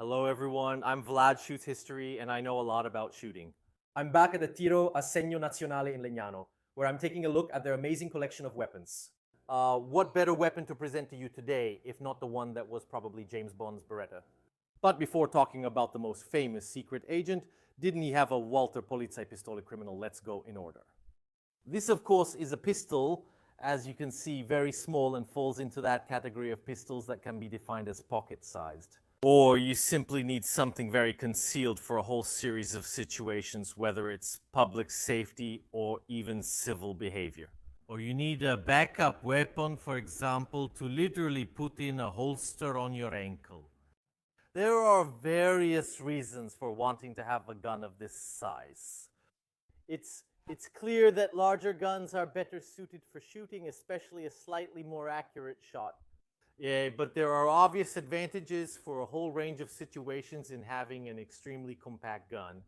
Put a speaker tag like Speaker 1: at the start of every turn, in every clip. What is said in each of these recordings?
Speaker 1: Hello everyone, I'm Vlad Shoots History and I know a lot about shooting.
Speaker 2: I'm back at the Tiro a Segno Nazionale in Legnano, where I'm taking a look at their amazing collection of weapons.
Speaker 1: What better weapon to present to you today, if not the one that was probably James Bond's Beretta? But before talking about the most famous secret agent, didn't he have a Walter Polizeipistole criminal? Let's go in order. This, of course, is a pistol, as you can see, very small and falls into that category of pistols that can be defined as pocket-sized. Or you simply need something very concealed for a whole series of situations, whether it's public safety or even civil behavior. Or you need a backup weapon, for example, to literally put in a holster on your ankle. There are various reasons for wanting to have a gun of this size. It's clear that larger guns are better suited for shooting, especially a slightly more accurate shot. Yeah, but there are obvious advantages for a whole range of situations in having an extremely compact gun.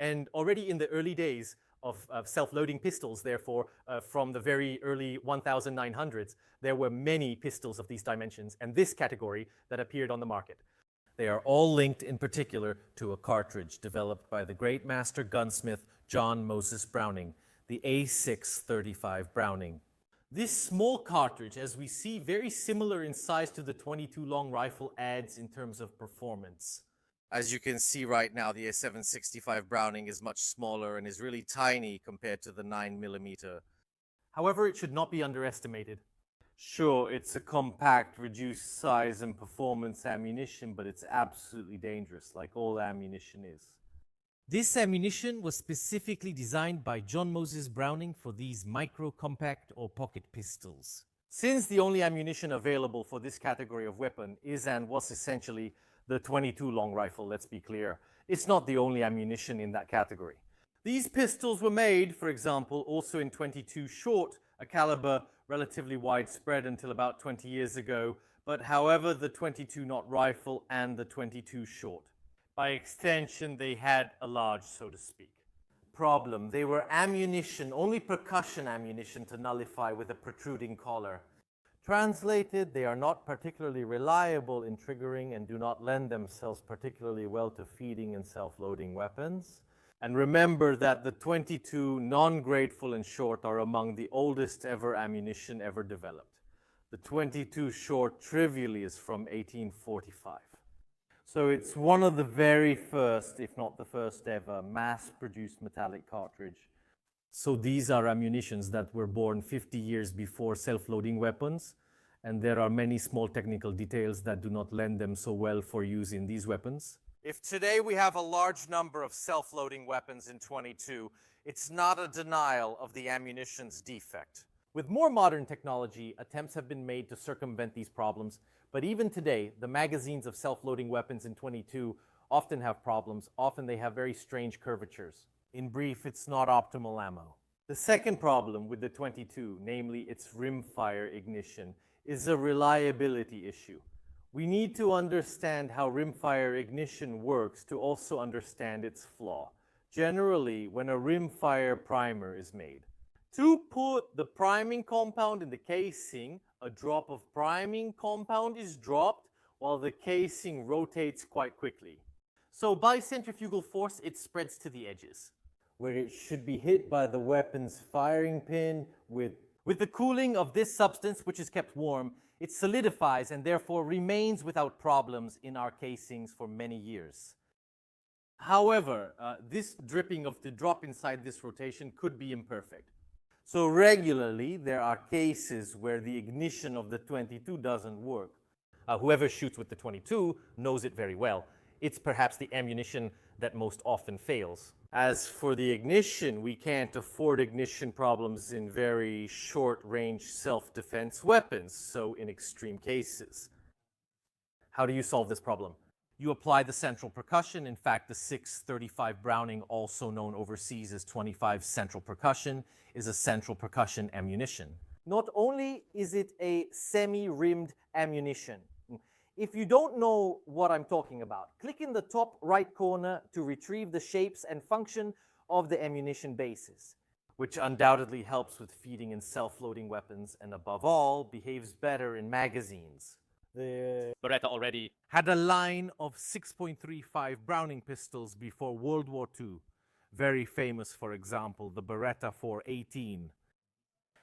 Speaker 1: And already in the early days of self-loading pistols, therefore, from the very early 1900s, there were many pistols of these dimensions and this category that appeared on the market. They are all linked in particular to a cartridge developed by the great master gunsmith John Moses Browning, the A635 Browning. This small cartridge, as we see, very similar in size to the 22 long rifle, adds in terms of performance. As you can see right now, the A765 Browning is much smaller and is really tiny compared to the 9mm. However, it should not be underestimated. Sure, it's a compact, reduced size and performance ammunition, but it's absolutely dangerous, like all ammunition is. This ammunition was specifically designed by John Moses Browning for these micro-compact or pocket pistols. Since the only ammunition available for this category of weapon is and was essentially the 22 long rifle, let's be clear, it's not the only ammunition in that category. These pistols were made, for example, also in 22 short, a caliber relatively widespread until about 20 years ago, but however, the 22-0 rifle and the 22 short. By extension, they had a large, so to speak. Problem, they were ammunition, only percussion ammunition to nullify with a protruding collar. Translated, they are not particularly reliable in triggering and do not lend themselves particularly well to feeding and self-loading weapons. And remember that the 22 non-grateful and short are among the oldest ever ammunition ever developed. The 22 short trivially is from 1845. So it's one of the very first, if not the first ever, mass-produced metallic cartridge. So these are ammunitions that were born 50 years before self-loading weapons, and there are many small technical details that do not lend them so well for use in these weapons. If today we have a large number of self-loading weapons in 22, it's not a denial of the ammunition's defect. With more modern technology, attempts have been made to circumvent these problems, but even today, the magazines of self-loading weapons in 22 often have problems. Often they have very strange curvatures. In brief, it's not optimal ammo. The second problem with the 22, namely its rimfire ignition, is a reliability issue. We need to understand how rimfire ignition works to also understand its flaw. Generally, when a rimfire primer is made, to put the priming compound in the casing, a drop of priming compound is dropped while the casing rotates quite quickly. So by centrifugal force, it spreads to the edges, where it should be hit by the weapon's firing pin. With the cooling of this substance, which is kept warm, it solidifies and therefore remains without problems in our casings for many years. However, this dripping of the drop inside this rotation could be imperfect. So regularly, there are cases where the ignition of the 22 doesn't work. Whoever shoots with the 22 knows it very well. It's perhaps the ammunition that most often fails. As for the ignition, we can't afford ignition problems in very short-range self-defense weapons, so in extreme cases. How do you solve this problem? You apply the central percussion. In fact, the 635 Browning, also known overseas as 25 central percussion, is a central percussion ammunition. Not only is it a semi-rimmed ammunition. If you don't know what I'm talking about, click in the top right corner to retrieve the shapes and function of the ammunition bases, which undoubtedly helps with feeding and self-loading weapons and above all, behaves better in magazines.
Speaker 2: The
Speaker 1: Beretta already had a line of 6.35 Browning pistols before World War II. Very famous, for example, the Beretta 418.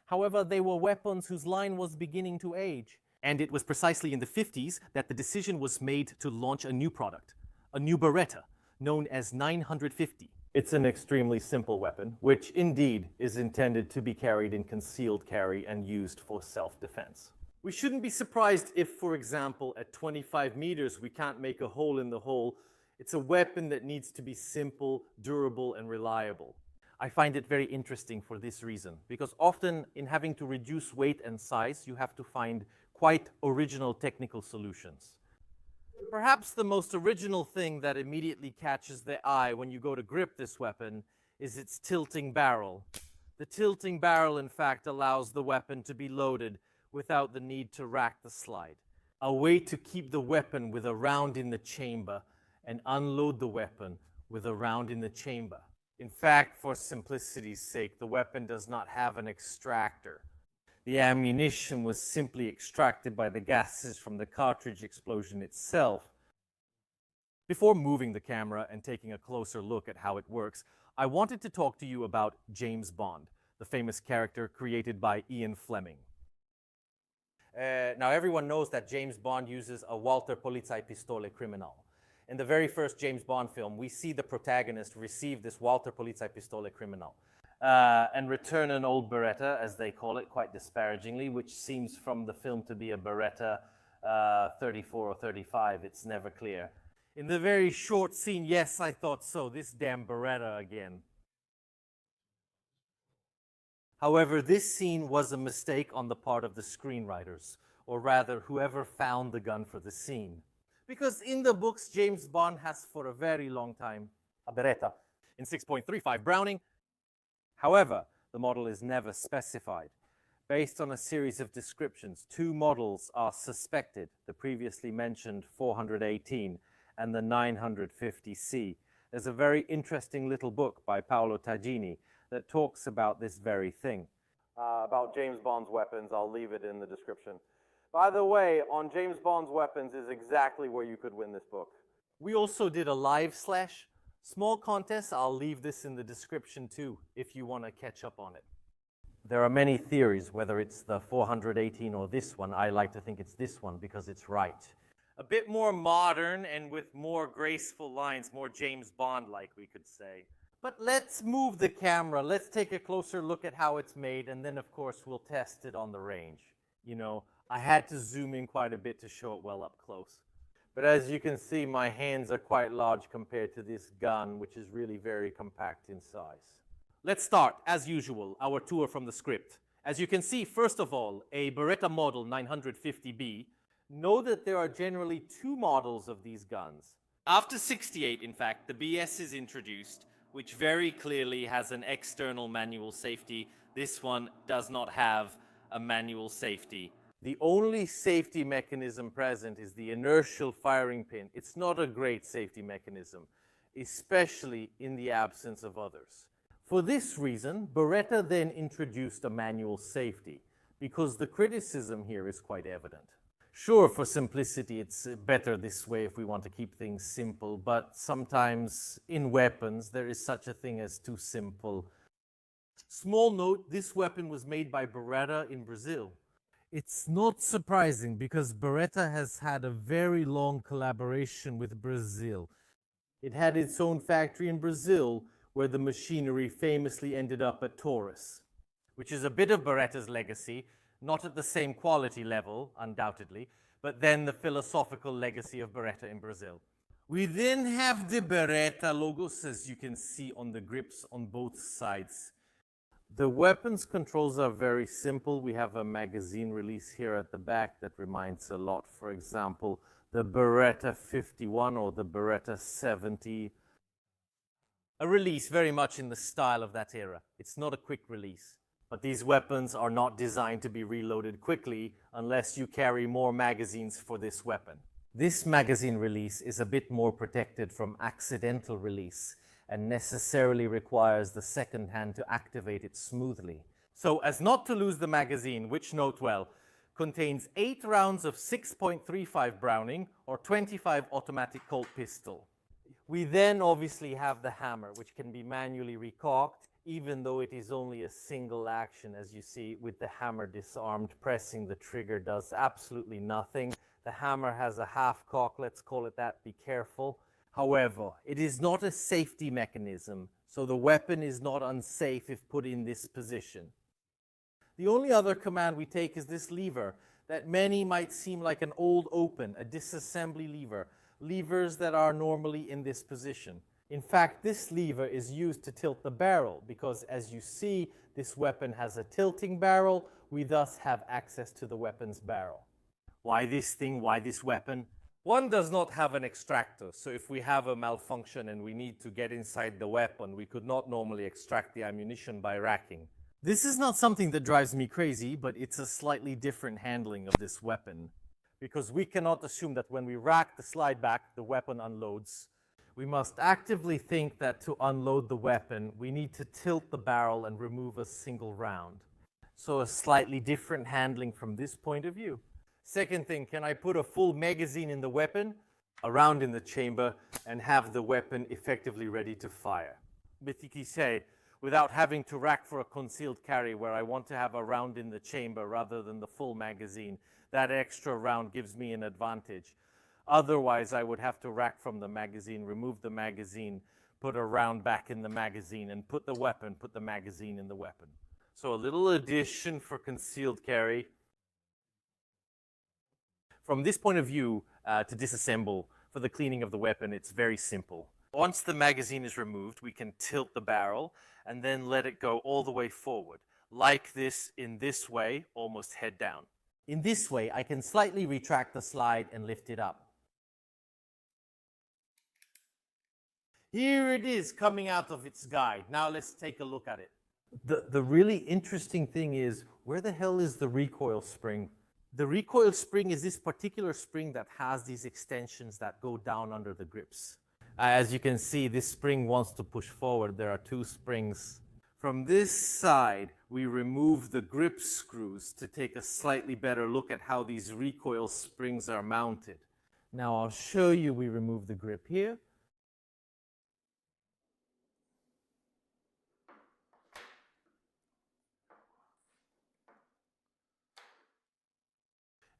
Speaker 1: However, they were weapons whose line was beginning to age. And it was precisely in the 50s that the decision was made to launch a new product, a new Beretta, known as 950. It's an extremely simple weapon, which indeed is intended to be carried in concealed carry and used for self-defense. We shouldn't be surprised if, for example, at 25 meters we can't make a hole in the hole. It's a weapon that needs to be simple, durable, and reliable. I find it very interesting for this reason, because often in having to reduce weight and size, you have to find quite original technical solutions. Perhaps the most original thing that immediately catches the eye when you go to grip this weapon is its tilting barrel. The tilting barrel, in fact, allows the weapon to be loaded without the need to rack the slide. A way to keep the weapon with a round in the chamber and unload the weapon with a round in the chamber. In fact, for simplicity's sake, the weapon does not have an extractor. The ammunition was simply extracted by the gases from the cartridge explosion itself. Before moving the camera and taking a closer look at how it works, I wanted to talk to you about James Bond, the famous character created by Ian Fleming. Now everyone knows that James Bond uses a Walther Polizeipistole Criminal. In the very first James Bond film, we see the protagonist receive this Walther Polizeipistole Criminal and return an old Beretta, as they call it, quite disparagingly, which seems from the film to be a Beretta 34 or 35. It's never clear. In the very short scene, yes, I thought so. This damn Beretta again. However, this scene was a mistake on the part of the screenwriters, or rather, whoever found the gun for the scene. Because in the books, James Bond has for a very long time a Beretta in 6.35 Browning. However, the model is never specified. Based on a series of descriptions, two models are suspected, the previously mentioned 418 and the 950C. There's a very interesting little book by Paolo Taggini that talks about this very thing. About James Bond's weapons, I'll leave it in the description. By the way, on James Bond's weapons is exactly where you could win this book. We also did a live / small contest. I'll leave this in the description too, if you want to catch up on it. There are many theories, whether it's the 418 or this one. I like to think it's this one because it's right. A bit more modern and with more graceful lines, more James Bond-like, we could say. But let's move the camera. Let's take a closer look at how it's made, and then, of course, we'll test it on the range. You know, I had to zoom in quite a bit to show it well up close. But as you can see, my hands are quite large compared to this gun, which is really very compact in size. Let's start, as usual, our tour from the script. As you can see, first of all, a Beretta model 950B. Know that there are generally two models of these guns. After 68, in fact, the BS is introduced, which very clearly has an external manual safety. This one does not have a manual safety. The only safety mechanism present is the inertial firing pin. It's not a great safety mechanism, especially in the absence of others. For this reason, Beretta then introduced a manual safety, because the criticism here is quite evident. Sure, for simplicity, it's better this way if we want to keep things simple, but sometimes in weapons, there is such a thing as too simple. Small note, this weapon was made by Beretta in Brazil. It's not surprising because Beretta has had a very long collaboration with Brazil. It had its own factory in Brazil, where the machinery famously ended up at Taurus, which is a bit of Beretta's legacy, not at the same quality level, undoubtedly, but then the philosophical legacy of Beretta in Brazil. We then have the Beretta logos, as you can see on the grips on both sides. The weapons controls are very simple. We have a magazine release here at the back that reminds a lot, for example, the Beretta 51 or the Beretta 70. A release very much in the style of that era. It's not a quick release. But these weapons are not designed to be reloaded quickly unless you carry more magazines for this weapon. This magazine release is a bit more protected from accidental release and necessarily requires the second hand to activate it smoothly. So as not to lose the magazine, which note well, contains 8 rounds of 6.35 Browning or 25 automatic Colt pistol. We then obviously have the hammer, which can be manually recocked, even though it is only a single action. As you see, with the hammer disarmed, pressing the trigger does absolutely nothing. The hammer has a half cock, let's call it that, be careful. However, it is not a safety mechanism, so the weapon is not unsafe if put in this position. The only other command we take is this lever that many might seem like an old open, a disassembly lever, levers that are normally in this position. In fact, this lever is used to tilt the barrel because, as you see, this weapon has a tilting barrel. We thus have access to the weapon's barrel. Why this thing? Why this weapon? One does not have an extractor, so if we have a malfunction and we need to get inside the weapon, we could not normally extract the ammunition by racking. This is not something that drives me crazy, but it's a slightly different handling of this weapon, because we cannot assume that when we rack the slide back, the weapon unloads. We must actively think that to unload the weapon, we need to tilt the barrel and remove a single round. So a slightly different handling from this point of view. Second thing, can I put a full magazine in the weapon, a round in the chamber, and have the weapon effectively ready to fire? Basically say, without having to rack for a concealed carry where I want to have a round in the chamber rather than the full magazine, that extra round gives me an advantage. Otherwise, I would have to rack from the magazine, remove the magazine, put a round back in the magazine, and put the magazine in the weapon. So a little addition for concealed carry. From this point of view, to disassemble for the cleaning of the weapon, it's very simple. Once the magazine is removed, we can tilt the barrel and then let it go all the way forward, like this, in this way, almost head down. In this way, I can slightly retract the slide and lift it up. Here it is coming out of its guide. Now let's take a look at it. The really interesting thing is, where the hell is the recoil spring? The recoil spring is this particular spring that has these extensions that go down under the grips. As you can see, this spring wants to push forward. There are 2 springs. From this side, we remove the grip screws to take a slightly better look at how these recoil springs are mounted. Now I'll show you. We remove the grip here.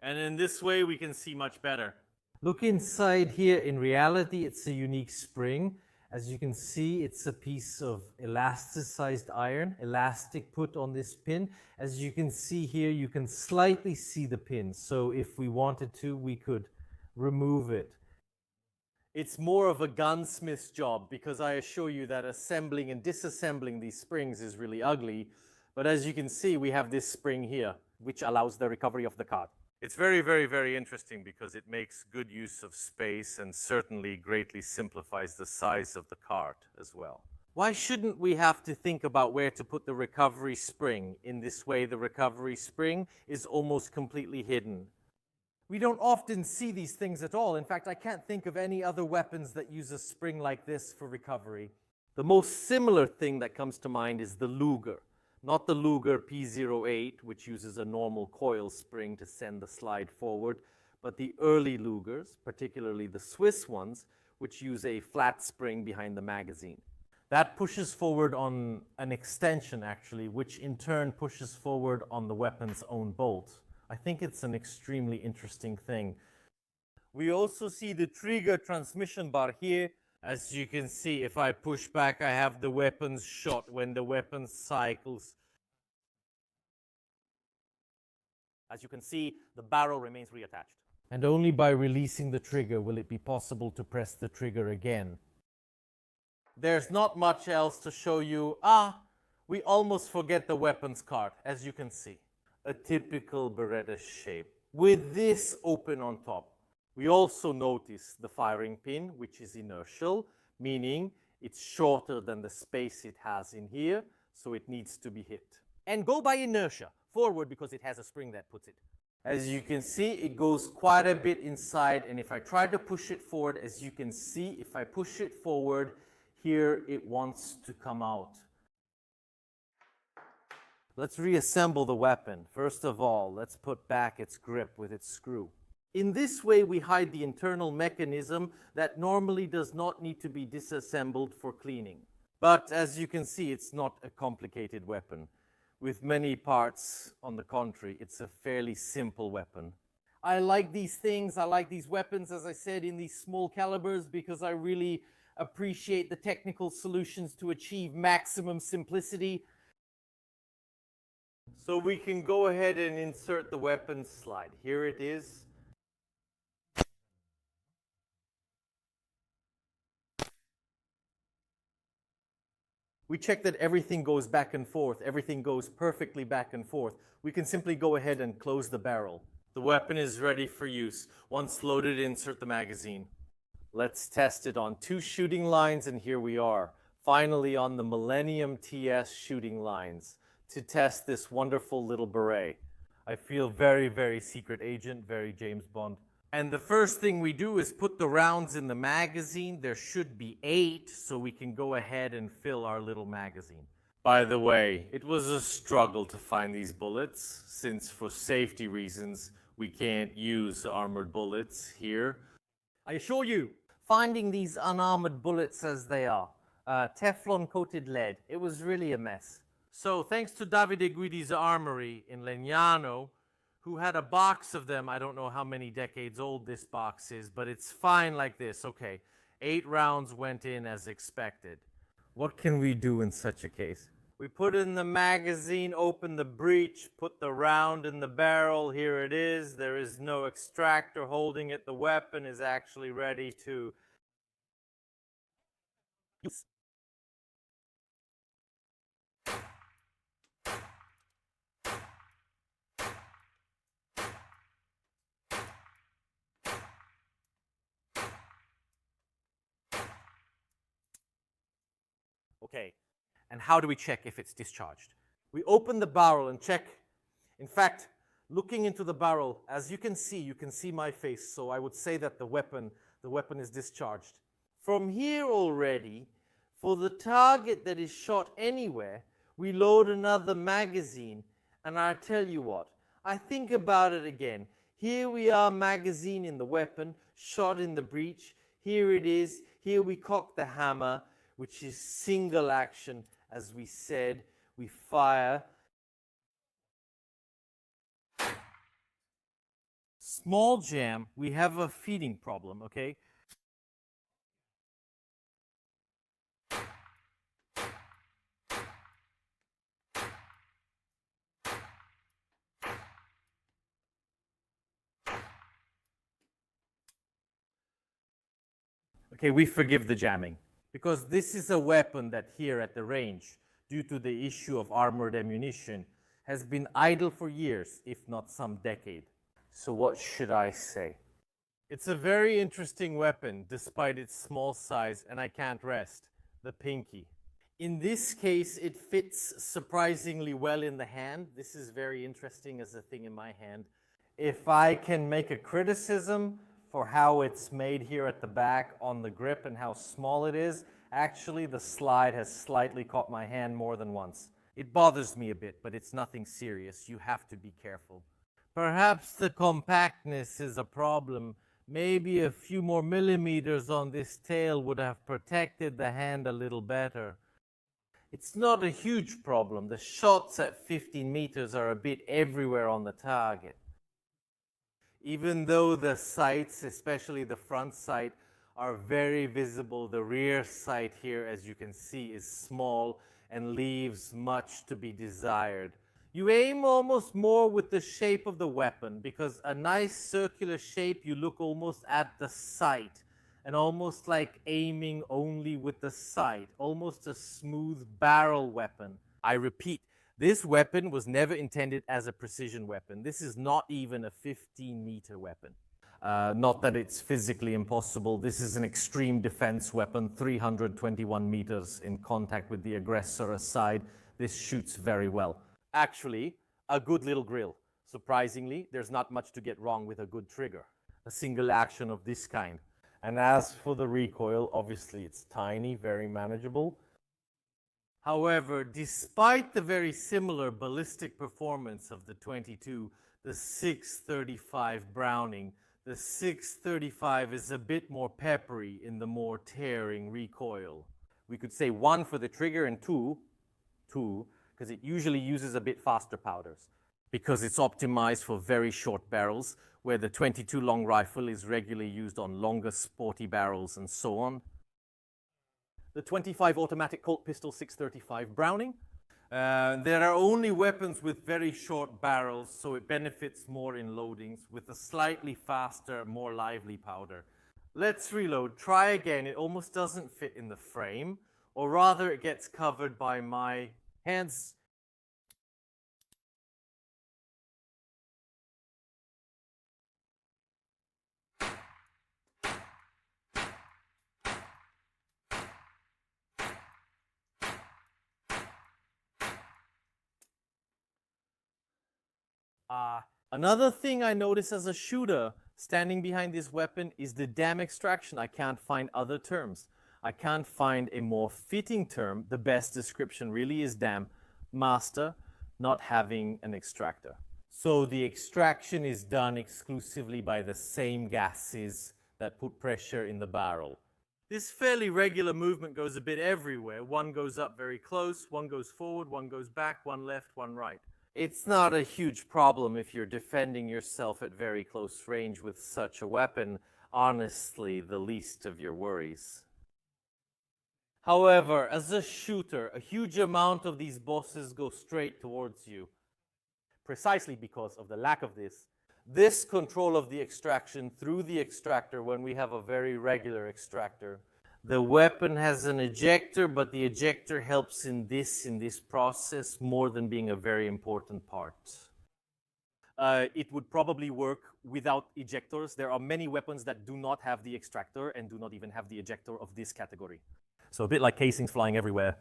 Speaker 1: And in this way, we can see much better. Look inside here. In reality, it's a unique spring. As you can see, it's a piece of elasticized iron, elastic put on this pin. As you can see here, you can slightly see the pin. So if we wanted to, we could remove it. It's more of a gunsmith's job, because I assure you that assembling and disassembling these springs is really ugly. But as you can see, we have this spring here, which allows the recovery of the card. It's very, very, very interesting because it makes good use of space and certainly greatly simplifies the size of the cart as well. Why shouldn't we have to think about where to put the recovery spring? In this way, the recovery spring is almost completely hidden. We don't often see these things at all. In fact, I can't think of any other weapons that use a spring like this for recovery. The most similar thing that comes to mind is the Luger. Not the Luger P08, which uses a normal coil spring to send the slide forward, but the early Lugers, particularly the Swiss ones, which use a flat spring behind the magazine. That pushes forward on an extension, actually, which in turn pushes forward on the weapon's own bolt. I think it's an extremely interesting thing. We also see the trigger transmission bar here. As you can see, if I push back, I have the weapon's shot when the weapon cycles. As you can see, the barrel remains reattached. And only by releasing the trigger will it be possible to press the trigger again. There's not much else to show you. We almost forget the weapons cart, as you can see. A typical Beretta shape, with this open on top. We also notice the firing pin, which is inertial, meaning it's shorter than the space it has in here, so it needs to be hit. And go by inertia, forward, because it has a spring that puts it. As you can see, it goes quite a bit inside, and if I try to push it forward, as you can see, if I push it forward, here it wants to come out. Let's reassemble the weapon. First of all, let's put back its grip with its screw. In this way, we hide the internal mechanism that normally does not need to be disassembled for cleaning. But as you can see, it's not a complicated weapon. With many parts, on the contrary, it's a fairly simple weapon. I like these things, I like these weapons, as I said, in these small calibers because I really appreciate the technical solutions to achieve maximum simplicity. So we can go ahead and insert the weapons slide. Here it is. We check that everything goes back and forth, everything goes perfectly back and forth. We can simply go ahead and close the barrel. The weapon is ready for use. Once loaded, insert the magazine. Let's test it on 2 shooting lines, and here we are, finally on the Millennium TS shooting lines to test this wonderful little Beretta. I feel very, very secret agent, very James Bond. And the first thing we do is put the rounds in the magazine. There should be 8, so we can go ahead and fill our little magazine. By the way, it was a struggle to find these bullets, since for safety reasons, we can't use armored bullets here. I assure you, finding these unarmored bullets as they are, Teflon-coated lead, it was really a mess. So thanks to Davide Guidi's armory in Legnano, who had a box of them. I don't know how many decades old this box is, but it's fine like this. Okay, 8 rounds went in as expected. What can we do in such a case? We put in the magazine, open the breech, put the round in the barrel. Here it is. There is no extractor holding it. The weapon is actually ready to use. Okay, and how do we check if it's discharged? We open the barrel and check. In fact, looking into the barrel, as you can see my face, so I would say that the weapon is discharged. From here already, for the target that is shot anywhere, we load another magazine, and I tell you what, I think about it again. Here we are, magazine in the weapon, shot in the breech. Here it is. Here we cock the hammer, which is single action, as we said. We fire. Small jam, we have a feeding problem, okay? Okay, we forgive the jamming, because this is a weapon that here at the range, due to the issue of armored ammunition, has been idle for years, if not some decade. So what should I say? It's a very interesting weapon, despite its small size, and I can't rest. The pinky. In this case, it fits surprisingly well in the hand. This is very interesting as a thing in my hand. If I can make a criticism for how it's made here at the back on the grip and how small it is, actually the slide has slightly caught my hand more than once. It bothers me a bit, but it's nothing serious. You have to be careful. Perhaps the compactness is a problem. Maybe a few more millimeters on this tail would have protected the hand a little better. It's not a huge problem. The shots at 15 meters are a bit everywhere on the target. Even though the sights, especially the front sight, are very visible, the rear sight here, as you can see, is small and leaves much to be desired. You aim almost more with the shape of the weapon, because a nice circular shape, you look almost at the sight, and almost like aiming only with the sight, almost a smooth barrel weapon. I repeat, this weapon was never intended as a precision weapon. This is not even a 15-meter weapon. Not that it's physically impossible. This is an extreme defense weapon, 321 meters in contact with the aggressor aside. This shoots very well. Actually, a good little grill. Surprisingly, there's not much to get wrong with a good trigger. A single action of this kind. And as for the recoil, obviously it's tiny, very manageable. However, despite the very similar ballistic performance of the 22, the 635 Browning, the 635 is a bit more peppery in the more tearing recoil. We could say 1 for the trigger and 2, because it usually uses a bit faster powders, because it's optimized for very short barrels, where the 22 long rifle is regularly used on longer sporty barrels and so on. The 25 automatic Colt pistol 635 Browning. There are only weapons with very short barrels, so it benefits more in loadings with a slightly faster, more lively powder. Let's reload. Try again. It almost doesn't fit in the frame, or rather it gets covered by my hands. Another thing I notice as a shooter standing behind this weapon is the dam extraction. I can't find other terms. I can't find a more fitting term. The best description really is dam master not having an extractor. So the extraction is done exclusively by the same gases that put pressure in the barrel. This fairly regular movement goes a bit everywhere. One goes up very close, one goes forward, one goes back, one left, one right. It's not a huge problem if you're defending yourself at very close range with such a weapon. Honestly, the least of your worries. However, as a shooter, a huge amount of these bosses go straight towards you. Precisely because of the lack of this control of the extraction through the extractor when we have a very regular extractor. The weapon has an ejector, but the ejector helps in this process more than being a very important part. It would probably work without ejectors. There are many weapons that do not have the extractor and do not even have the ejector of this category. So a bit like casings flying everywhere.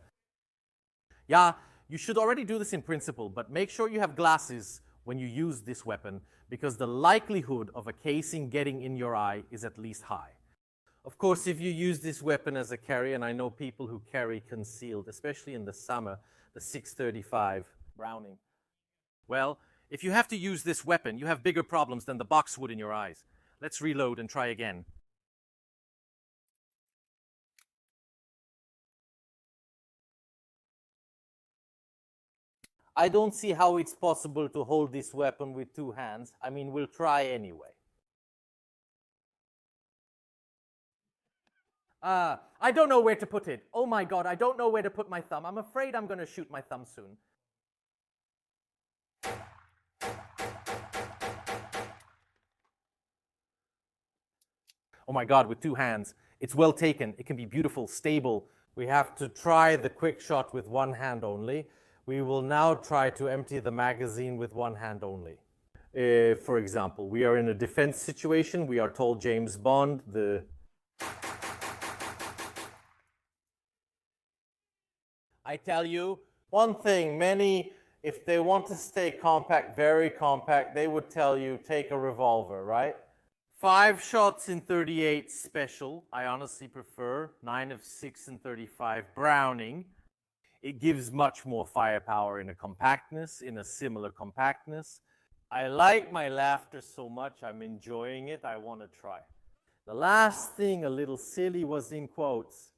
Speaker 1: Yeah, you should already do this in principle, but make sure you have glasses when you use this weapon, because the likelihood of a casing getting in your eye is at least high. Of course, if you use this weapon as a carry, and I know people who carry concealed, especially in the summer, the 635 Browning. Well, if you have to use this weapon, you have bigger problems than the boxwood in your eyes. Let's reload and try again. I don't see how it's possible to hold this weapon with 2 hands. I mean, we'll try anyway. I don't know where to put it. Oh my God, I don't know where to put my thumb. I'm afraid I'm going to shoot my thumb soon. Oh my God, with 2 hands. It's well taken. It can be beautiful, stable. We have to try the quick shot with 1 hand only. We will now try to empty the magazine with 1 hand only. For example, we are in a defense situation. We are told James Bond, I tell you, one thing, many, if they want to stay compact, very compact, they would tell you, take a revolver, right? 5 shots in 38 special, I honestly prefer. 9 of 6 in 35 Browning. It gives much more firepower in a compactness, in a similar compactness. I like my laughter so much, I'm enjoying it, I want to try. The last thing, a little silly, was in quotes.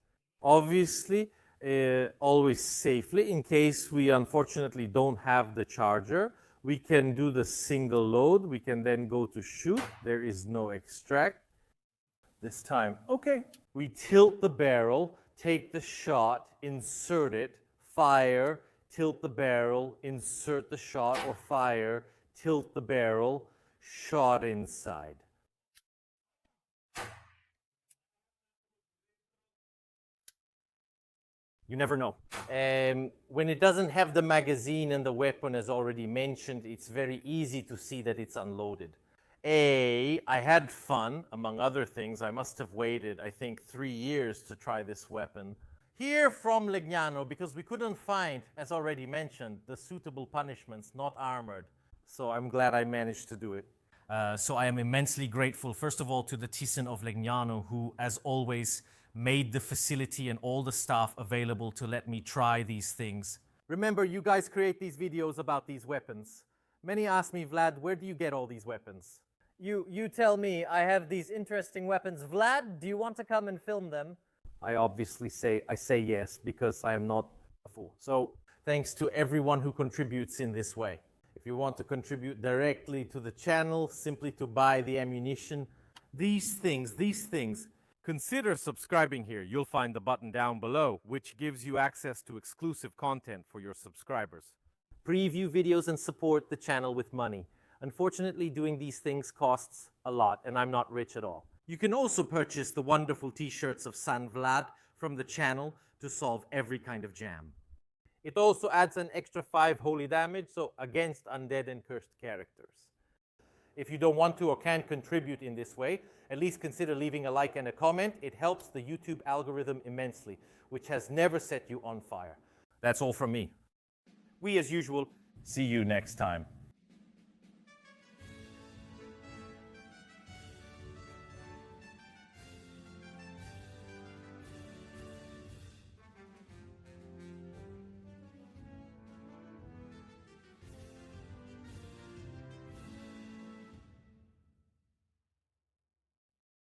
Speaker 1: Obviously, always safely, in case we unfortunately don't have the charger, we can do the single load. We can then go to shoot. There is no extract this time. Okay. We tilt the barrel, take the shot, insert it, fire, tilt the barrel, insert the shot or fire, tilt the barrel, shot inside. You never know. When it doesn't have the magazine and the weapon, as already mentioned, it's very easy to see that it's unloaded. I had fun, among other things. I must have waited, I think, 3 years to try this weapon. Here from Legnano, because we couldn't find, as already mentioned, the suitable punishments, not armored. So I'm glad I managed to do it. So I am immensely grateful, first of all, to the Thyssen of Legnano, who, as always, made the facility and all the staff available to let me try these things. Remember, you guys create these videos about these weapons. Many ask me, Vlad, where do you get all these weapons?
Speaker 2: You tell me, I have these interesting weapons. Vlad, do you want to come and film them?
Speaker 1: I obviously say yes because I am not a fool. So thanks to everyone who contributes in this way. If you want to contribute directly to the channel, simply to buy the ammunition, these things, consider subscribing here. You'll find the button down below, which gives you access to exclusive content for your subscribers. Preview videos and support the channel with money. Unfortunately, doing these things costs a lot, and I'm not rich at all. You can also purchase the wonderful t-shirts of San Vlad from the channel to solve every kind of jam. It also adds an extra 5 holy damage, so against undead and cursed characters. If you don't want to or can't contribute in this way, at least consider leaving a like and a comment. It helps the YouTube algorithm immensely, which has never set you on fire. That's all from me. We, as usual, see you next time.